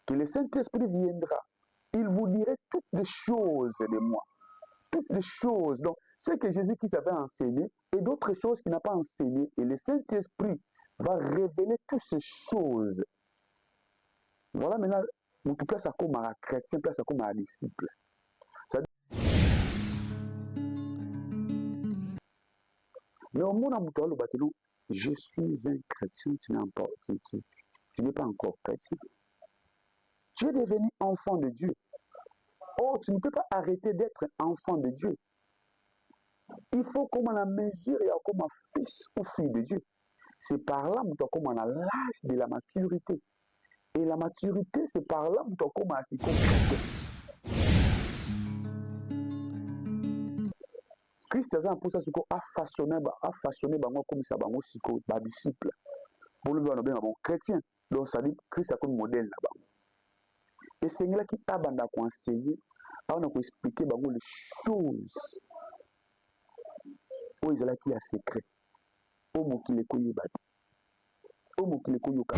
que le Saint-Esprit viendra. Il vous dirait toutes les choses de moi. Toutes les choses. Donc, ce que Jésus-Christ avait enseigné et d'autres choses qu'il n'a pas enseigné. Et le Saint-Esprit va révéler toutes ces choses. Voilà maintenant, on place ça comme un chrétien, place ça comme un disciple. Mais au monde, je suis un chrétien, tu n'es pas encore chrétien. Tu es devenu enfant de Dieu. Oh, tu ne peux pas arrêter d'être enfant de Dieu. Il faut comme la mesure et comme un fils ou fille de Dieu. C'est par là que comme on a l'âge de la maturité. Et la maturité, c'est par là que comme un chrétien. Christ a pour ça a façonné bango comme ça bango siko ba disciple. Pour le bien bon chrétien. Donc ça dit Christ a comme modèle là bango. Et c'est là qui a banda ko enseigner, on a expliquer bango les choses. O ezala qui a secret. O mokile ko yebati. O mokile ko yoka.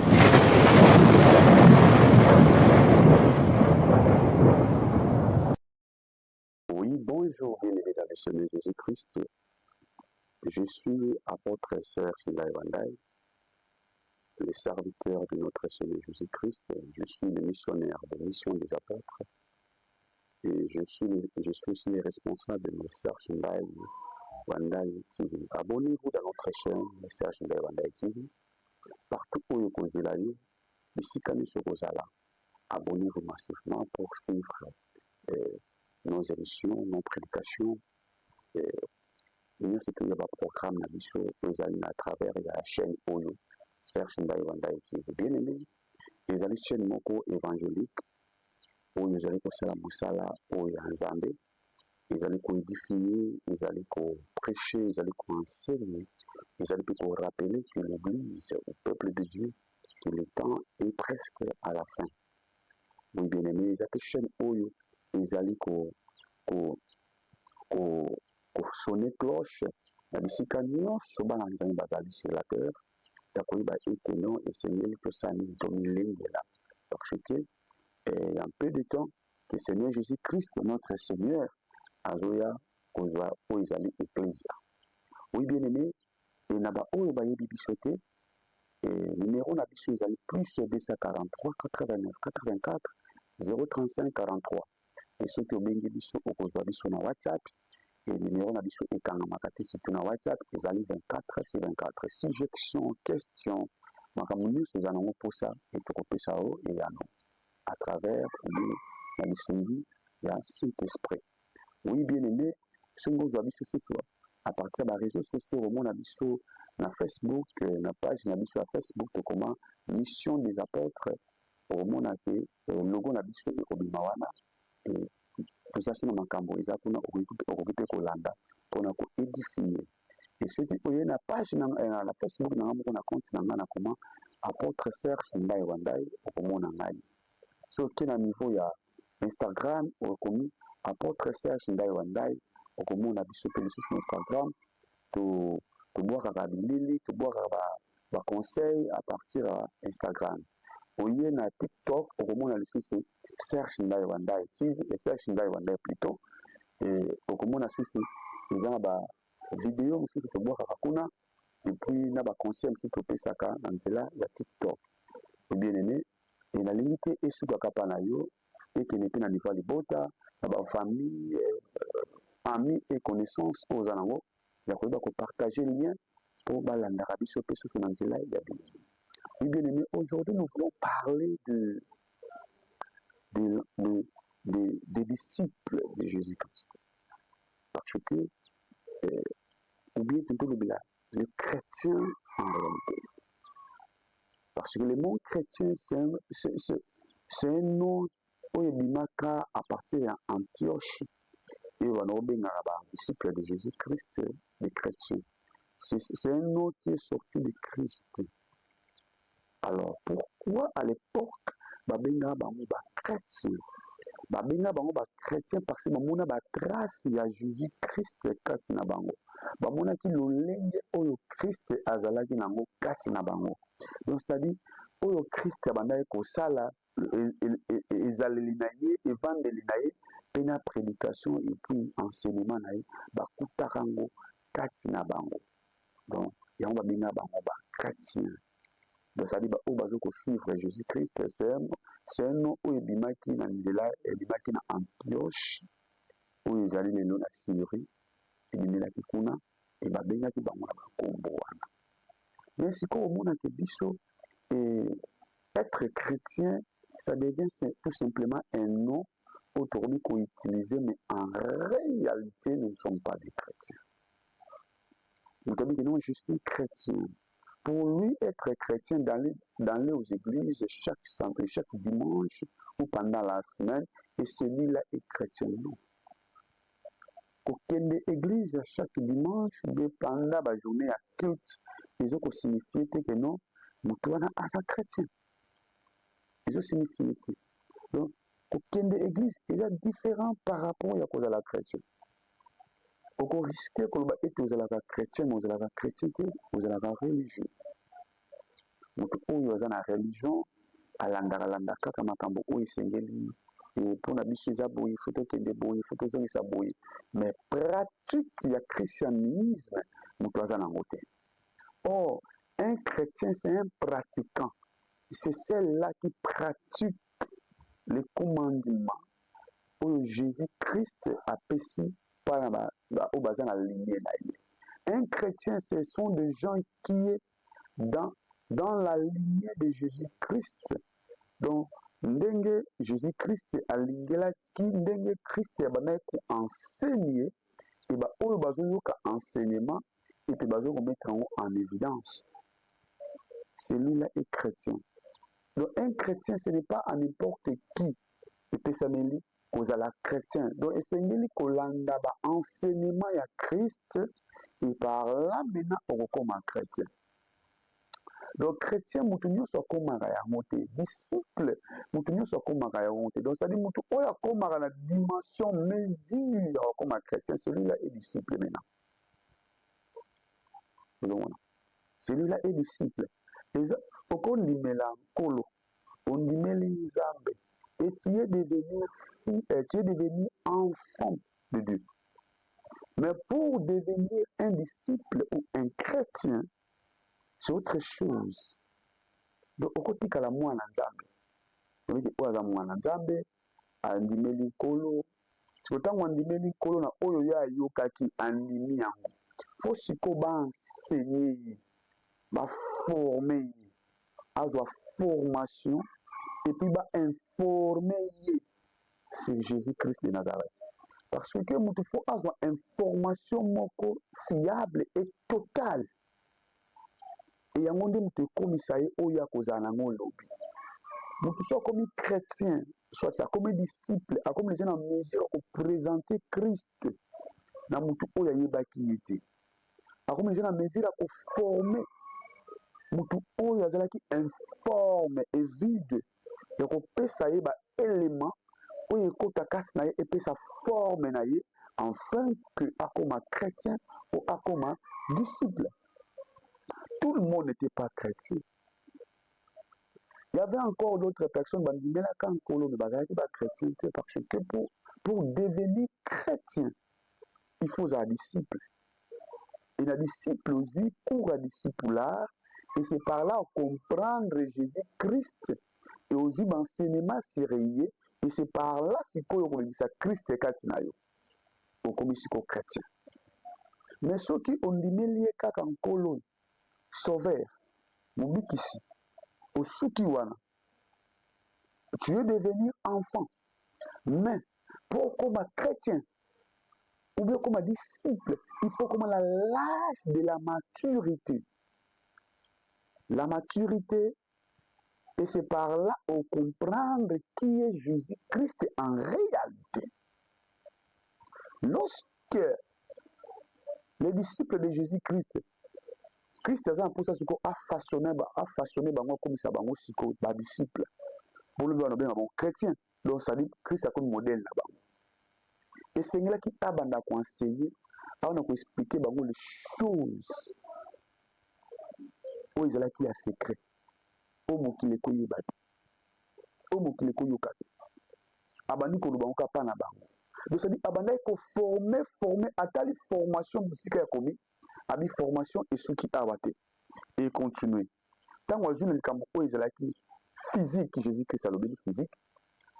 Oui, bonjour, bien-aimés dans le Seigneur Jésus-Christ. Je suis apôtre Serge Ndaïwandaï, le serviteur de notre Seigneur Jésus-Christ. Je suis le missionnaire de Mission des Apôtres. Et je suis aussi le responsable de Serge Ndaïwandaï TV. Abonnez-vous dans notre chaîne, Serge Ndaïwandaï TV. Partout où vous êtes, ici, quand nous sommes là, abonnez-vous massivement pour suivre nos émissions, nos prédications. Nous avons un programme à travers la chaîne Oyo, Serge Ndaïwandaï TV. Bien aimé, les amis chaîne moko évangélique, où nous allons faire la moussala, où il y a un zambé, ils allaient édifier, ils allaient prêcher, ils allaient enseigner, ils allaient rappeler que l'Église, au peuple de Dieu, que le temps est presque à la fin. Oui, bien aimé, les amis chaîne Oyo, ils allaient sonner cloche. La bisika nyonso bana nzambe bazali sur la terre ya koyeba ete non esengeli tosala tomilengela parce que il y a un peu de temps que Seigneur Jésus-Christ notre Seigneur azoya kozwa oyo ezali ecclesia. Oui bien aimé, et naba oyo bayebi biso te numéro na biso ezali plus 243 89 84 035 43 et soki obengi biso okozwa biso na WhatsApp. Et le numéro na biso ekangama te surtout na WhatsApp ezali 24 sur 24 suggestion question makambo nyonso eza nango mposa etokopesa o eyano à travers na lisungi ya Saint-Esprit. Oui bien aimé, soki ozwa biso susu à partir ya baréseau sociaux omona biso na Facebook na page na biso ya Facebook tokoma mission des apôtres omona ke logo na biso ekobima wana et toza so na makambo eza kuna okoki mpe kolanda mpona koédifier. Et soki oye na page na Facebook na nga moko na compte na nga na koma apôtre Serge Ndaïwandaï okomona ngai. Soki na niveau ya Instagram okomi apôtre Serge Ndaïwandaï okomona biso mpe lisusu na Instagram tobwakaka bilili tobwakaka baconseil à partir ya Instagram. Oye na TikTok okomona lisusu Serge Ndaïwandaï TV et Serge Ndaïwandaï plutôt et okomona susu eza na ba vidéo mosusu tobwakaka kuna et puis na ba conseil mosusu topesaka na nzela ya TikTok. Et bien aimé, et na limite esukaka pa na yo ekende mpe na niveau ya libota na bafamille amis et connaissances oza nango ya koyeba kopartager lien mpo balandaka biso mpe susu na nzela ya bilili. Oui, bien aimé, aujourd'hui nous voulons parler des disciples de Jésus-Christ. Parce que, ou bien plutôt le chrétien en réalité. Parce que le mot chrétien, c'est un nom où il y a à partir d'Antioche et on a disciples de Jésus-Christ, les chrétiens. C'est un nom qui est sorti de Christ. Alors, pourquoi à l'époque, babenga bango ba chrétien? Babenga bango ba chrétien parce que bamona ba trace ya Jésus-Christ kati na bango. Bamona ki lolenge oyo Christ azalaki nango kati na bango. Donc c'est-à-dire oyo Christ abandaki kosala ezaleli na ye evandeli na ye mpe na prédication et puis enseignement na ye bakutaka yango kati na bango. Donc yango babenga bango bachrétien. Donc ça dit oyo bazokosuivre Jésus Christ, c'est un nom oyo ebimaki na nzela ebimaki na Antioche oyo ezali lelo na Syrie, ebimelaki kuna e babengaki bango na bakombo wana. Mais sikoyo omonake biso être chrétien, ça devient tout simplement un nom autour qu'on utilise, mais en réalité, nous ne sommes pas des chrétiens. Nous avons dit non, je suis chrétien. Pour lui, être chrétien, d'aller aux églises chaque samedi, chaque dimanche ou pendant la semaine, et celui-là est chrétien. Non. Aucune église chaque dimanche ou pendant la journée à culte, ils ont signifié que non, nous sommes un chrétien. Ils ont signifié. Donc, aucune église est différent par rapport à la chrétienne. On risque que vous êtes la chrétien, vous êtes la chrétienté, vous êtes la religion. Donc, vous êtes la religion, alanda kaka makambo oyo esengeli et pour la biso eza boye faut tokende boye faut tozongisa boye mais pratique ya christianisme moto aza nango te. Or un chrétien c'est un pratiquant, c'est celle-là qui pratique les commandements oyo Jésus-Christ apesi mpona oyo baza na lignée na ye. Un chrétien ce sont des gens qui est dans la lignée de Jésus-Christ. Donc, ndenge Jésus-Christ alingelaki ndenge Christ abandaki koenseigner et ba oyo bazoyoka enseignement et puis bazokomettre en évidence. Celui-là est chrétien. Donc, un chrétien, ce n'est pas à n'importe qui epesameli kozala chrétien. Donc, esengeli kolanda ba enseignement ya Christ et par là maintenant okokoma chrétien. Donc, chrétien, mutu nyonso akomaka yango te. Disciple, mutu nyonso akomaka yango te. Donc, ça dit mutu oyo akomaka na dimension mesure akoma chrétien, celui-là est disciple maintenant. Celui-là est disciple. Okondimela nkolo, ondimeli nzambe, et tu es devenu fou, et tu es devenu enfant de Dieu. Mais pour devenir un disciple ou un chrétien, c'est autre chose. Donc, okotikala mwana nzambe. Oyo aza mwana nzambe, andimeli nkolo. Sikotango andimeli nkolo na oyo ya ayokaki andimi yango. Faut siko ba-enseigner ye, ba-former ye, azwa formation, et puis ba-informer ye sur Jésus-Christ de Nazareth. Parce que mutu faut azwa information moko fiable et totale. Et yango nde mutu ekomisa ye oyo akozala nango lobi. Mutu so akomi chrétien, soit akomi disciple, akomi déjà na mesure ya koprésenter Christ na mutu oyo ayebaki ye te. Akomi déjà na mesure ya koformer mutu oyo azalaki informe et vide ya kopesa ye baélément oyo ekota kati na ye epesa forme na ye afin que akoma chrétien ou akoma disciple. Tout le monde n'était pas chrétien. Il y avait encore d'autres personnes qui disaient que parce que pour devenir chrétien, il faut un disciple. Et un disciple aussi, pour un discipular, et c'est par là comprendre Jésus-Christ et aussi l'enseignement sérieux, et c'est par là que Christ est chrétien. Mais ceux qui ont dit que en colonne, sauveur, mobikisi, au Sukiwana, tu veux devenir enfant. Mais pour comme chrétien, ou bien comme disciple, il faut comme l'âge de la maturité. La maturité, et c'est par là qu'on comprendre qui est Jésus-Christ en réalité. Lorsque les disciples de Jésus-Christ, Christ a façonné bango comme ça bango siko ba disciple. Pour le bien bon chrétien. Donc ça dit Christ a comme modèle là-bas. Et c'est là qui a banda ko enseigner, on a expliquer bango les choses. O ils là qui a secret. O mo ki le koyi ba. o mokili koyoka te abandi koloba ngo kapa na bango donc c'est-à-dire abandaki koforme atali formation bisika ya komi abi formation esuki awa te et continue ntango azwi na likambo oyo ezalaki physique Jésus Christ alobeli physique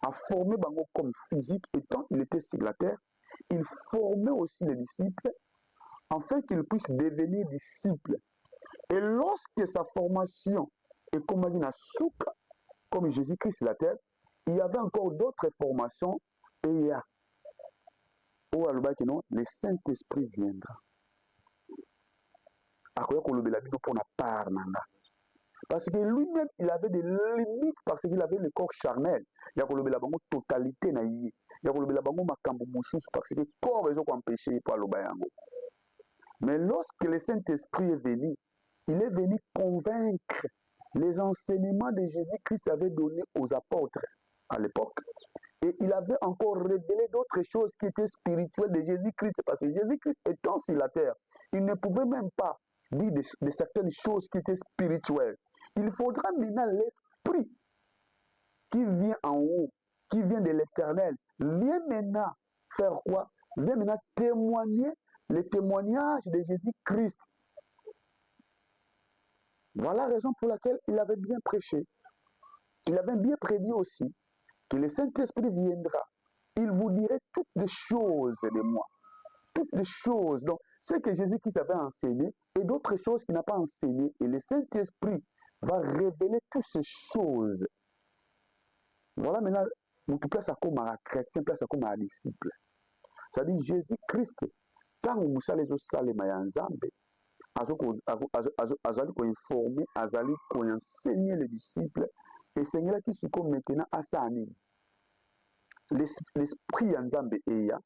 a formé bango comme physique et tant il était sur la terre il formait aussi les disciples afin qu'ils puissent devenir disciples et lorsque sa formation est comme na souka comme Jésus Christ sur la terre il y avait encore d'autres formations et il y a oh alobaki non le Saint-Esprit viendra akoya kolobela bino mpona part nanga parce que lui-même il avait des limites parce qu'il avait le corps charnel ya kolobela bango totalité na ye ya kolobela bango makambo mosusu parce que corps ezokoempêche ye po aloba yango mais lorsque le Saint-Esprit est venu il est venu convaincre les enseignements de Jésus-Christ avait donné aux apôtres à l'époque. Et il avait encore révélé d'autres choses qui étaient spirituelles de Jésus-Christ. Parce que Jésus-Christ étant sur la terre, il ne pouvait même pas dire de certaines choses qui étaient spirituelles. Il faudra maintenant l'Esprit qui vient en haut, qui vient de l'Éternel, vient maintenant faire quoi? Vient maintenant témoigner le témoignage de Jésus-Christ. Voilà la raison pour laquelle il avait bien prêché. Il avait bien prédit aussi que le Saint-Esprit viendra. Il vous dirait toutes les choses de moi. Toutes les choses. Donc, ce que Jésus-Christ avait enseigné et d'autres choses qu'il n'a pas enseigné. Et le Saint-Esprit va révéler toutes ces choses. Voilà maintenant, notre place à comme un chrétien, place à comme un disciple. C'est-à-dire Jésus-Christ, quand vous savez les salles mayanzambe, azali ko informer, azali ko enseigner les disciples. Et Seigneur qui se comme maintenant à ça l'esprit ya Nzambe eya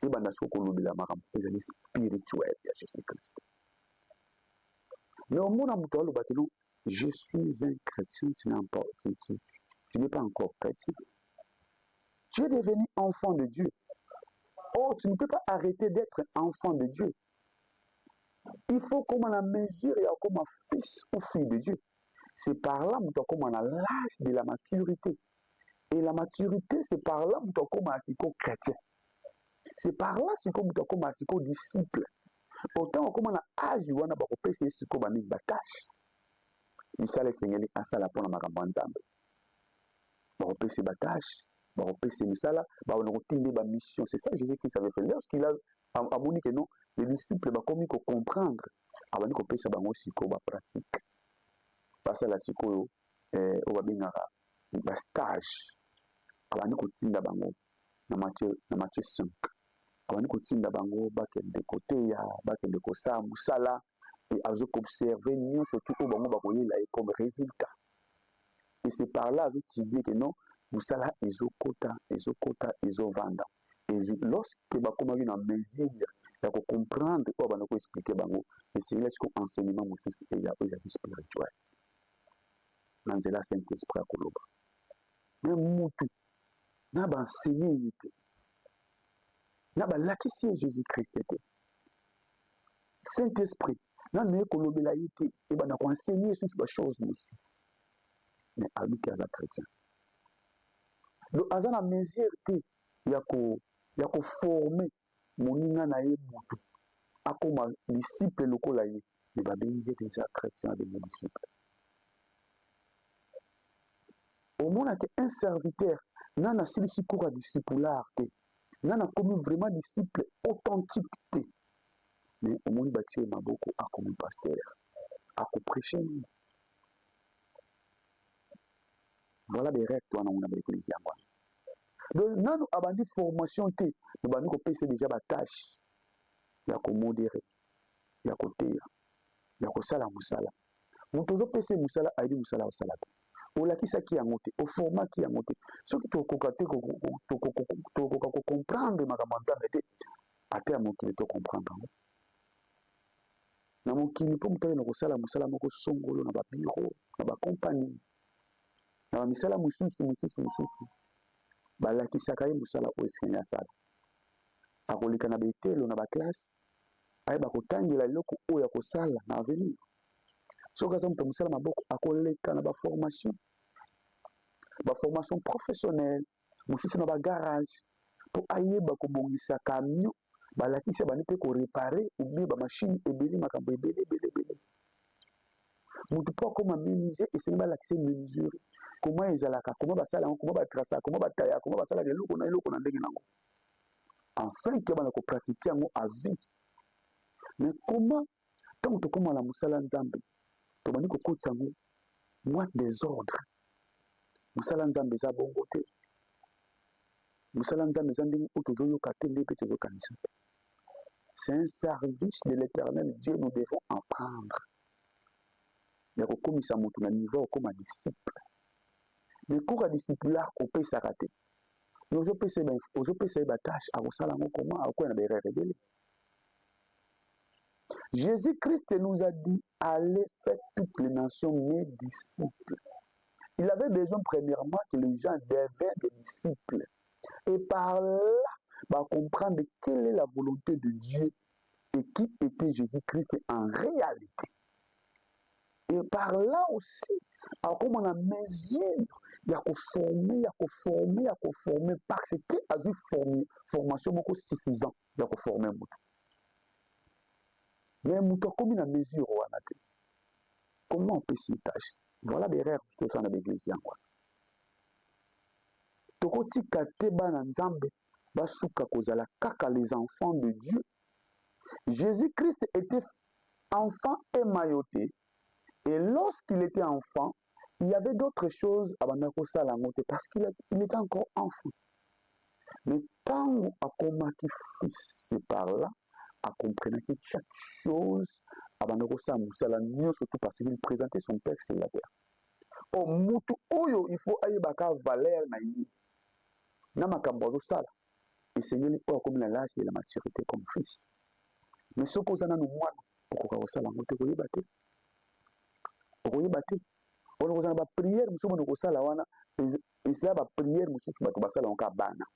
et banda soko kolobela makambo ezali spirituel ya Jésus Christ. Mais au monde muto aloba que je suis un chrétien, tu n'es pas encore chrétien. Tu es devenu enfant de Dieu. Oh, tu ne peux pas arrêter d'être enfant de Dieu. Il faut comme on a mesure et comme un fils ou fille de Dieu. C'est par là comme on a l'âge de la maturité. Et la maturité, c'est par là comme un chrétien. C'est par là comme un disciple. Autant comme on a âge, on a beaucoup c'est ce qu'on a mis batache. Il s'est le Seigneur à ça la pour la marambanzambe. On peut se batache, on peut se misala, on a ba mission. C'est ça Jésus-Christ avait fait. Lorsqu'il a abonné que non, les disciples ba comme comprendre, abonné qu'on peut se bango siko ba pratique. Parce que la siko on va bien ba stage. Abonné qu'on tinda bango na Matthieu 5. Abonné qu'on tinda bango bakende côté ya bakende ko sa musala et azo observer nous surtout au bango ba koyela comme résultat. Et c'est par là que tu dis que non, vous savez, ils ont quota, ils ont vendre. Et lorsque vous avez une mesure, vous comprendre, vous allez expliquer, et c'est là que l'enseignement est spirituel. Dans le Saint-Esprit, mais Moutou, n'a pas enseigné, n'a pas l'acquis Jésus-Christ. Saint-Esprit, n'a pas enseigné, et n'a pas enseigné sur les choses. Mais à lui qui est un chrétien. Donc, à la mesure il y a former mon na ye moto a comme disciple lokola ye mais ba bengi déjà chrétien de mes disciples. Au moins un serviteur nana silisi cours discipular te nana comme vraiment disciple authentique te mais au moins bâtir maboko a comme pasteur a prêcher. Voilà des règles toi on a l'église ya moi. Donc nous abandi formation te nous bandi ko pesa déjà ba tâche ya ko modérer ya ko teya ya ko sala musala muto zo pesa musala aidi musala o sala o la kisa ki yango te o format ki yango te soki to kokate ko comprendre makamanza mete ate mon ki to comprendre na mokili po mutale na ko sala musala moko songolo na ba bureau na ba compagnie na misala mususu balakisaka ye musala oyo esengeli asala akoleka na betelo na baklasse ayeba kotangela eloko oyo akosala na avenir soki aza moto mosala maboko akoleka na baformation formation professionnelle, mosusu na garage pour ayeba kobongisa camion balakisi bani mpe koréparer ou bien bamashine ebele makambo ebele motu mpo akoma miniser esengi balakisi mesure comment ezalaka, comment basala yango, comment batrasa, comment bataya, comment basala eloko na ndenge nango enfin ke bana kopratike yango à vie. Mais comment ntango tokóma na mosala nzambe tobandi kokotisa yango mwa désordre, mosala nzambe eza bongo te, mosala nzambe eza ndenge oyo tozoyoka te nde mpe tozokanisa te. C'est un service de l'éternel Dieu, nous devons apprendre. Il y a kokomisa moto na niveau okoma disciple. Mais cours à discipulaire opesaka te. Ozopesa ba tâche akosala ngo comment akoya na berere ebele. Jésus-Christ nous a dit allez faire toutes les nations mes disciples. Il avait besoin premièrement que les gens deviennent des disciples. Et par là, comprendre quelle est la volonté de Dieu et qui était Jésus-Christ en réalité. Et par là aussi, comme on a mesure, il y a former parce que a vu formation beaucoup suffisant, il y a former. Mais comme une mesure, comment on peut s'y tâcher? Voilà des rêves que ça dans l'église. Tokoti kate bana nzambe basuka kozala kaka les enfants de Dieu. Jésus-Christ était enfant et mailloté. Et lorsqu'il était enfant, il y avait d'autres choses à Banako Salamote parce qu'il était encore enfant. Mais tant à Komaki fils, c'est par là, à comprendre que chaque chose à Banako Salamote, surtout parce qu'il présentait son père célibataire. Oh, Moutou Oyo, il faut aller baka valeur naïe. Namakambozo Sala. Et Seigneur, il faut comme l'âge de la maturité comme fils. Mais ce qu'on a nous moi, pourquoi on Salamote, vous battre. Okoyeba te wana kozala bapriere mosusu bana kosala wana eza bapriere mosusu bato basala yango kaka bana.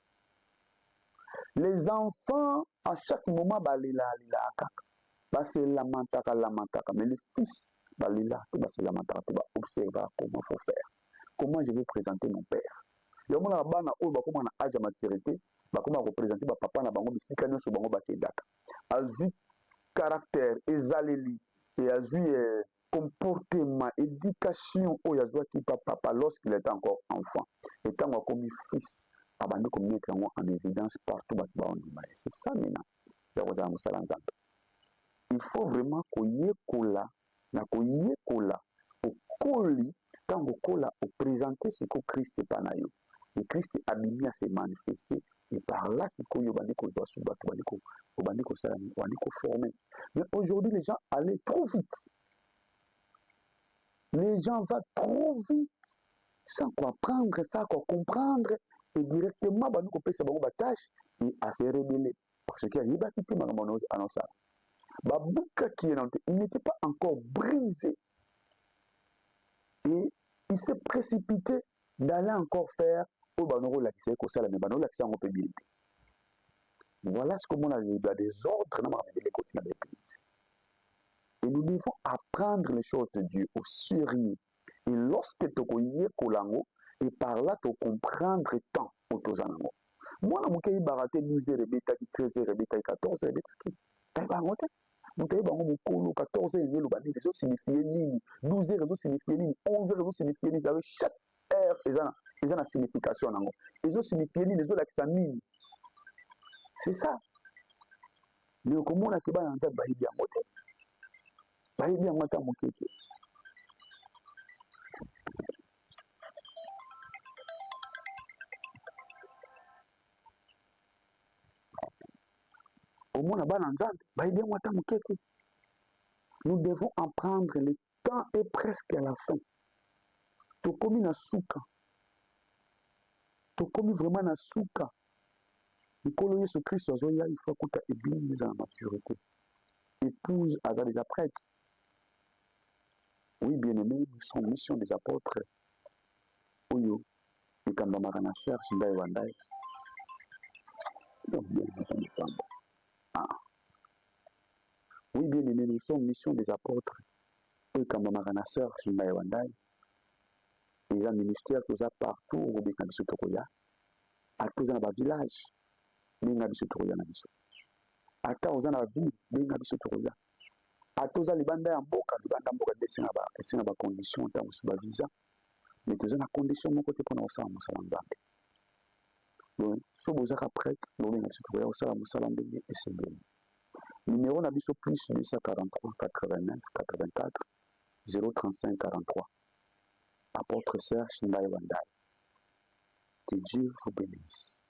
Les enfants à chaque moment balelaka kaka baselamataka mais les fils balela te baselamataka te baobserva comment faut faire, comment je vais présenter mon père. Yamonaka bana oyo bakoma na âge ya maturité bakoma koprésente bapapa na bango bisika nyonso bango bakendaka azwi caractère ezaleli et azwi comportement, éducation, oh yazouaki papa lorsqu'il était encore enfant. Étant comme fils, abandonné comme mettre en évidence partout. C'est ça maintenant. Il faut vraiment qu'on y ait cola, au coli, quand on cola, au présenter ce que Christ est panayo. Et Christ est abîmé à se manifester. Et par là, c'est qu'on y a formé. Mais aujourd'hui, les gens allaient trop vite. Les gens vont trop vite sans quoi prendre ça, quoi comprendre et directement nous couper sa tâche et à se révéler parce qu'il y a quitté ma annonce. Babuka qui est il n'était pas encore brisé et il s'est précipité d'aller encore faire au banoro la qui ko sala mais banoro la qui ça on peut bien. Voilà ce que on a des ordres dans les côtés de l'église. Et nous devons apprendre les choses de Dieu au sérieux. Et lorsque tu connais Kolango, et par là tu comprendre tant au Tozanango. Moi, je suis baraté 12h, 13h, 14h, Mutaïba 14h, les autres signifient nini, 12h, les autres signifient nini, 11h, les autres signifient nini. Chaque heure, ils ont une signification. Les autres signifient nini, les autres sont nini. C'est ça. Mais comment on a été dans un bahi bien moté. Bahi bien moté à mon kéké. Nous devons apprendre, le temps est presque à la fin. Tu commis na souka. Tu commis vraiment na souka. Le Colo Yesu Christ, il faut que tu aies église en maturité. Épouse, Aza déjà prête. Oui, bien-aimés, nous sommes mission des apôtres. Oyo, et Kambamara Serge, Ndai Wandai. Oui, bien aimé, nous sommes mission des apôtres. Et quand ma sœur, Shimba Wandai, eza ministère toza partout obeka biso tokoya ata oza na bavillage benga biso tokoya na biso ata oza na ville benga biso tokoya ata oza libanda ya mboka nde esenga bacondition ntango mosusu bavisa mais toza na condition moko te mpona kosala mosala nzambe donc so bozaka prêtre bobenga biso tokoya kosala mosala ndenge esengeli numéro na biso plus 243 89 84 035 43 apôtre Serge Ndaye Wandaye. Que Dieu vous bénisse.